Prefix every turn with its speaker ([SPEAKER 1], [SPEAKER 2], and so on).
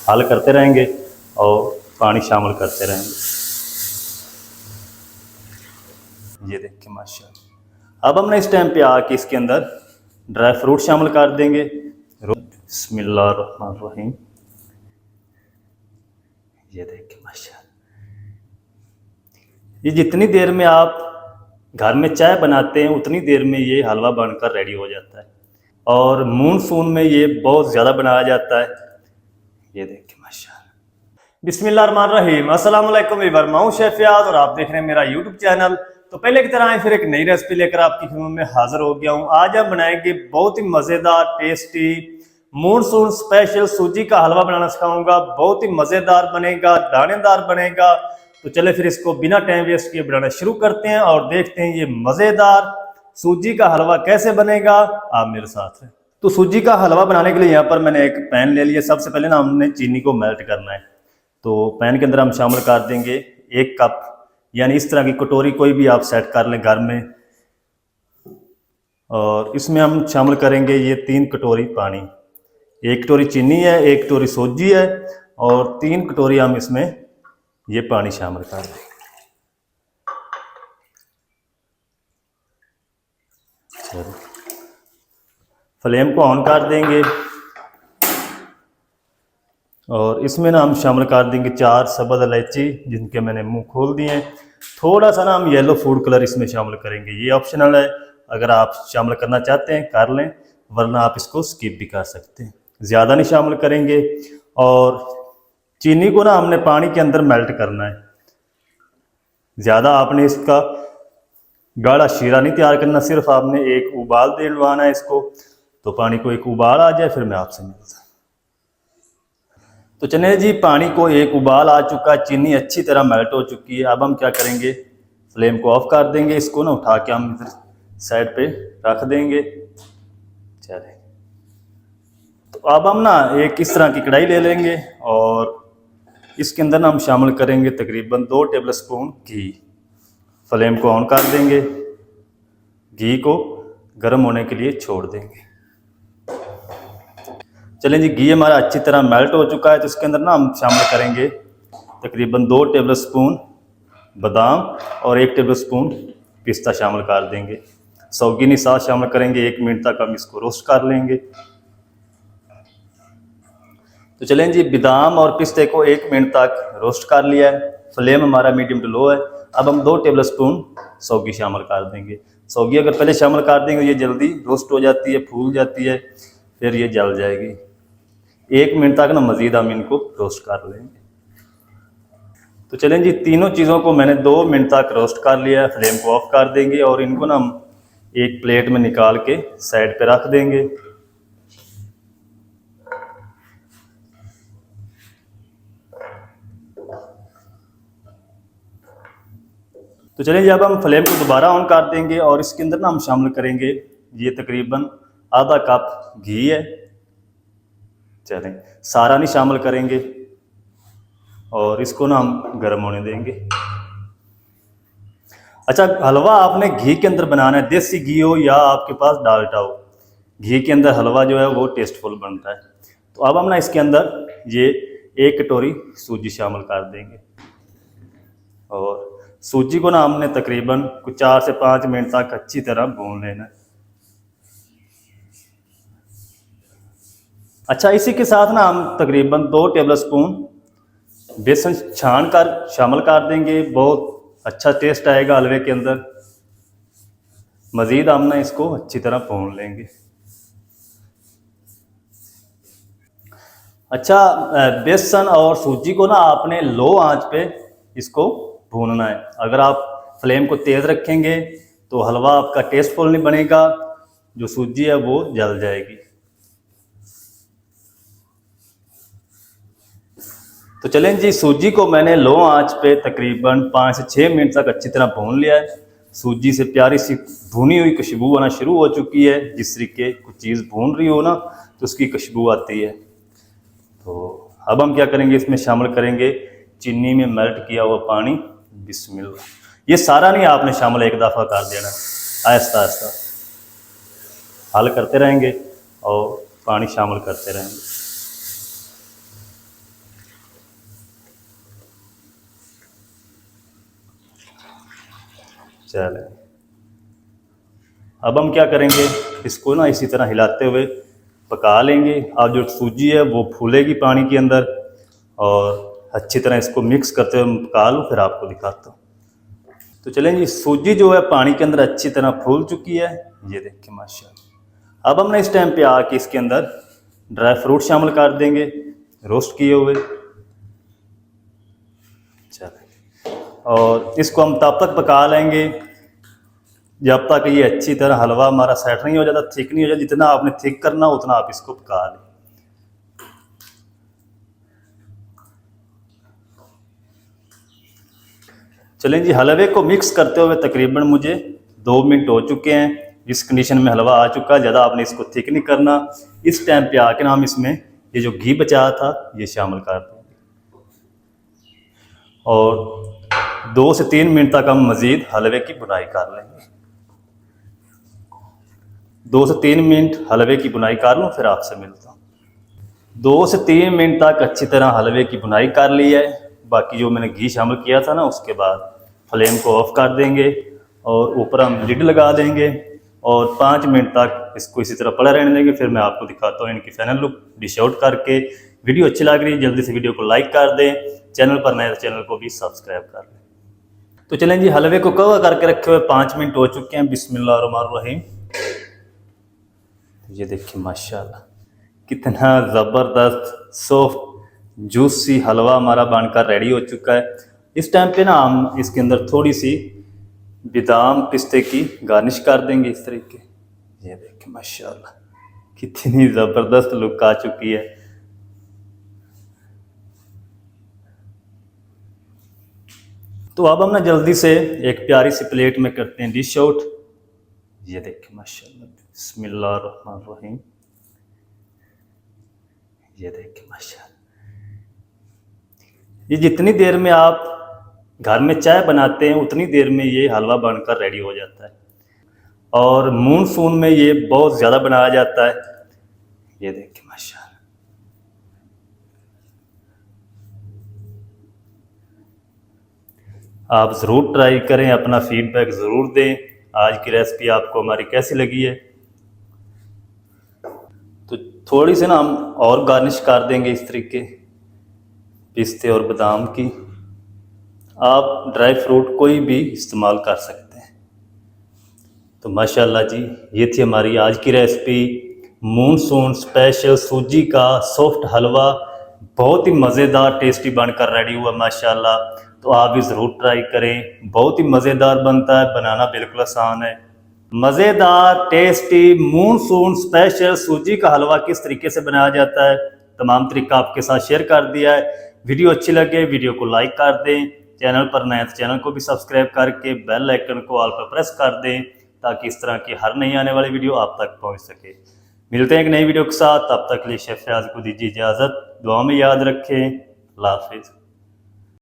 [SPEAKER 1] हल करते रहेंगे और पानी शामिल करते रहेंगे। ये देखिए माशाल्लाह। अब हमने इस टाइम पे आके इसके अंदर ड्राई फ्रूट शामिल कर देंगे। बिस्मिल्लाहिर्रहमानिर्रहीम। ये देखिए माशाल्लाह। ये जितनी देर में आप घर में चाय बनाते हैं उतनी देर में ये हलवा बनकर रेडी हो जाता है, और मानसून में ये बहुत ज़्यादा बनाया जाता है। ये देखिए माशाल्लाह। बिस्मिल्लाहिर्रहमानिर्रहीम। अस्सलाम वालेकुम एवरीवन, मैं हूं शेफ याद और आप देख रहे हैं मेरा यूट्यूब चैनल। तो पहले की तरह फिर एक नई रेसिपी लेकर आपकी खिदमत में हाजिर हो गया हूं। आज हम बनाएंगे बहुत ही मज़ेदार टेस्टी मानसून स्पेशल सूजी का हलवा बनाना सिखाऊंगा। बहुत ही मज़ेदार बनेगा, दानेदार बनेगा। तो चले फिर इसको बिना टाइम वेस्ट किए बनाना शुरू करते हैं और देखते हैं ये मज़ेदार सूजी का हलवा कैसे बनेगा। आप मेरे साथ हैं। तो सूजी का हलवा बनाने के लिए यहाँ पर मैंने एक पैन ले लिया। सबसे पहले ना हमने चीनी को मेल्ट करना है। तो पैन के अंदर हम शामिल कर देंगे 1 कप, यानी इस तरह की कटोरी कोई भी आप सेट कर लें घर में। और इसमें हम शामिल करेंगे ये 3 कटोरी पानी। 1 कटोरी चीनी है, 1 कटोरी सूजी है और 3 कटोरी हम इसमें ये पानी शामिल कर देंगे। फ्लेम को ऑन कर देंगे और इसमें ना हम शामिल कर देंगे 4 सब्ज़ इलायची, जिनके मैंने मुंह खोल दिए हैं। थोड़ा सा ना हम येलो फूड कलर इसमें शामिल करेंगे, ये ऑप्शनल है। अगर आप शामिल करना चाहते हैं कर लें, वरना आप इसको स्किप भी कर सकते हैं। ज़्यादा नहीं शामिल करेंगे। और चीनी को ना हमने पानी के अंदर मेल्ट करना है। ज़्यादा आपने इसका गाढ़ा शीरा नहीं तैयार करना, सिर्फ आपने एक उबाल दिलवाना है इसको। तो पानी को एक उबाल आ जाए फिर मैं आपसे मिलता हूं। तो चलिए जी, पानी को एक उबाल आ चुका है, चीनी अच्छी तरह मेल्ट हो चुकी है। अब हम क्या करेंगे, फ्लेम को ऑफ कर देंगे। इसको ना उठा के हम इधर साइड पे रख देंगे। चलिए, तो अब हम ना एक इस तरह की कढ़ाई ले लेंगे और इसके अंदर ना हम शामिल करेंगे तकरीबन 2 टेबल स्पून घी। फ्लेम को ऑन कर देंगे, घी को गर्म होने के लिए छोड़ देंगे। चलें जी, घी हमारा अच्छी तरह मेल्ट हो चुका है। तो इसके अंदर ना हम शामिल करेंगे तकरीबन 2 टेबल स्पून बादाम और 1 टेबल स्पून पिस्ता शामिल कर देंगे। सौगीनी साथ शामिल करेंगे। 1 मिनट तक हम इसको रोस्ट कर लेंगे। तो चलें जी, बादाम और पिस्ते को 1 मिनट तक रोस्ट कर लिया है। फ्लेम हमारा मीडियम टू लो है। अब हम 2 टेबल स्पून सौगी शामिल कर देंगे। सौगी अगर पहले शामिल कर देंगे ये जल्दी रोस्ट हो जाती है, फूल जाती है, फिर ये जल जाएगी। 1 मिनट तक ना मज़ीद हम इनको रोस्ट कर लेंगे। तो चलें जी, तीनों चीज़ों को मैंने 2 मिनट तक रोस्ट कर लिया है। फ्लेम को ऑफ कर देंगे और इनको ना हम एक प्लेट में निकाल के साइड पे रख देंगे। तो चलिए जी, अब हम फ्लेम को दोबारा ऑन कर देंगे और इसके अंदर ना हम शामिल करेंगे ये तकरीबन आधा कप घी है। चलें, सारा नहीं शामिल करेंगे और इसको ना हम गर्म होने देंगे। अच्छा, हलवा आपने घी के अंदर बनाना है, देसी घी हो या आपके पास डालडा हो। घी के अंदर हलवा जो है वो टेस्टफुल बनता है। तो अब हम ना इसके अंदर ये 1 कटोरी सूजी शामिल कर देंगे और सूजी को ना हमने तकरीबन कुछ 4 से 5 मिनट तक अच्छी तरह भून लेना है। अच्छा, इसी के साथ ना हम तकरीबन 2 टेबल स्पून बेसन छान कर शामिल कर देंगे। बहुत अच्छा टेस्ट आएगा हलवे के अंदर। मज़ीद हम ना इसको अच्छी तरह भून लेंगे। अच्छा, बेसन और सूजी को ना आपने लो आंच पे इसको भूनना है। अगर आप फ्लेम को तेज़ रखेंगे तो हलवा आपका टेस्टफुल नहीं बनेगा, जो सूजी है वो जल जाएगी। तो चलें जी, सूजी को मैंने लो आंच पे तकरीबन 5 से 6 मिनट तक अच्छी तरह भून लिया है। सूजी से प्यारी सी भुनी हुई खुशबू आना शुरू हो चुकी है। जिस तरीके कुछ चीज़ भून रही हो ना तो उसकी खुशबू आती है। तो अब हम क्या करेंगे, इसमें शामिल करेंगे चीनी में मेल्ट किया हुआ पानी। बिस्मिल्लाह। ये सारा नहीं आपने शामिल एक दफ़ा कर देना, आहिस्ता आहिस्ता हल करते रहेंगे और पानी शामिल करते रहेंगे। चले, अब हम क्या करेंगे, इसको ना इसी तरह हिलाते हुए पका लेंगे। अब जो सूजी है वो फूलेगी पानी के अंदर, और अच्छी तरह इसको मिक्स करते हुए पका लूँ, फिर आपको दिखाता हूँ। तो चलें जी, सूजी जो है पानी के अंदर अच्छी तरह फूल चुकी है, ये देखिए माशाल्लाह। अब हमने इस टाइम पे आके इसके अंदर ड्राई फ्रूट शामिल कर देंगे, रोस्ट किए हुए। चलें, और इसको हम तब तक पका लेंगे जब तक ये अच्छी तरह हलवा हमारा सेट नहीं हो जाता, थिक नहीं हो जाता। जितना आपने थिक करना उतना आप इसको पका लें। चलें जी, हलवे को मिक्स करते हुए तकरीबन मुझे 2 मिनट हो चुके हैं। इस कंडीशन में हलवा आ चुका है, ज़्यादा आपने इसको थिक नहीं करना। इस टाइम पे आके ना हम इसमें ये जो घी बचा था ये शामिल कर देंगे, और 2 से 3 मिनट तक हम मज़ीद हलवे की बुनाई कर लेंगे। 2 से 3 मिनट हलवे की बुनाई कर लूँ, फिर आपसे मिलता हूँ। 2 से 3 मिनट तक अच्छी तरह हलवे की बुनाई कर ली है। बाकी जो मैंने घी शामिल किया था ना, उसके बाद फ्लेम को ऑफ कर देंगे और ऊपर हम लिड लगा देंगे, और 5 मिनट तक इसको इसी तरह पड़ा रहने देंगे। फिर मैं आपको दिखाता हूँ इनकी फाइनल लुक डिश आउट करके। वीडियो अच्छी लग रही है जल्दी से वीडियो को लाइक कर दें, चैनल पर नए तो चैनल को भी सब्सक्राइब कर लें। तो चलें जी, हलवे को कवर करके रखे हुए 5 मिनट हो चुके हैं। बिस्मिल्लाहिर्रहमानिर्रहीम। ये देखिए माशाल्लाह, कितना ज़बरदस्त सॉफ्ट जूसी हलवा हमारा बनकर रेडी हो चुका है। इस टाइम पे ना हम इसके अंदर थोड़ी सी बादाम पिस्ते की गार्निश कर देंगे इस तरीके। ये देखिए माशाल्लाह, कितनी ज़बरदस्त लुक आ चुकी है। तो अब हम ना जल्दी से एक प्यारी सी प्लेट में करते हैं डिश आउट। ये देखिए माशाल्लाह, बिस्मिल्लाहिर्रहमानिर्रहीम। ये देखिए माशाल्लाह, ये जितनी देर में आप घर में चाय बनाते हैं उतनी देर में ये हलवा बनकर रेडी हो जाता है, और मानसून में ये बहुत ज़्यादा बनाया जाता है। ये देखिए माशाल्लाह, आप ज़रूर ट्राई करें, अपना फीडबैक ज़रूर दें। आज की रेसिपी आपको हमारी कैसी लगी है। तो थोड़ी सी ना हम और गार्निश कर देंगे इस तरीके, पिस्ते और बादाम की। आप ड्राई फ्रूट कोई भी इस्तेमाल कर सकते हैं। तो माशाल्लाह जी, ये थी हमारी आज की रेसिपी, मानसून स्पेशल सूजी का सॉफ्ट हलवा। बहुत ही मज़ेदार टेस्टी बनकर रेडी हुआ माशाल्लाह। तो आप भी ज़रूर ट्राई करें, बहुत ही मज़ेदार बनता है, बनाना बिल्कुल आसान है। मज़ेदार टेस्टी मानसून स्पेशल सूजी का हलवा किस तरीके से बनाया जाता है, तमाम तरीका आपके साथ शेयर कर दिया है। वीडियो अच्छी लगे वीडियो को लाइक कर दें, चैनल पर नए तो चैनल को भी सब्सक्राइब करके बेल आइकन को ऑल पर प्रेस कर दें, ताकि इस तरह की हर नई आने वाली वीडियो आप तक पहुंच सके। मिलते हैं एक नई वीडियो के साथ, तब तक के लिए शेफ फयाज को दीजिए इजाज़त। दुआ में याद रखें। अल्लाह हाफिज़।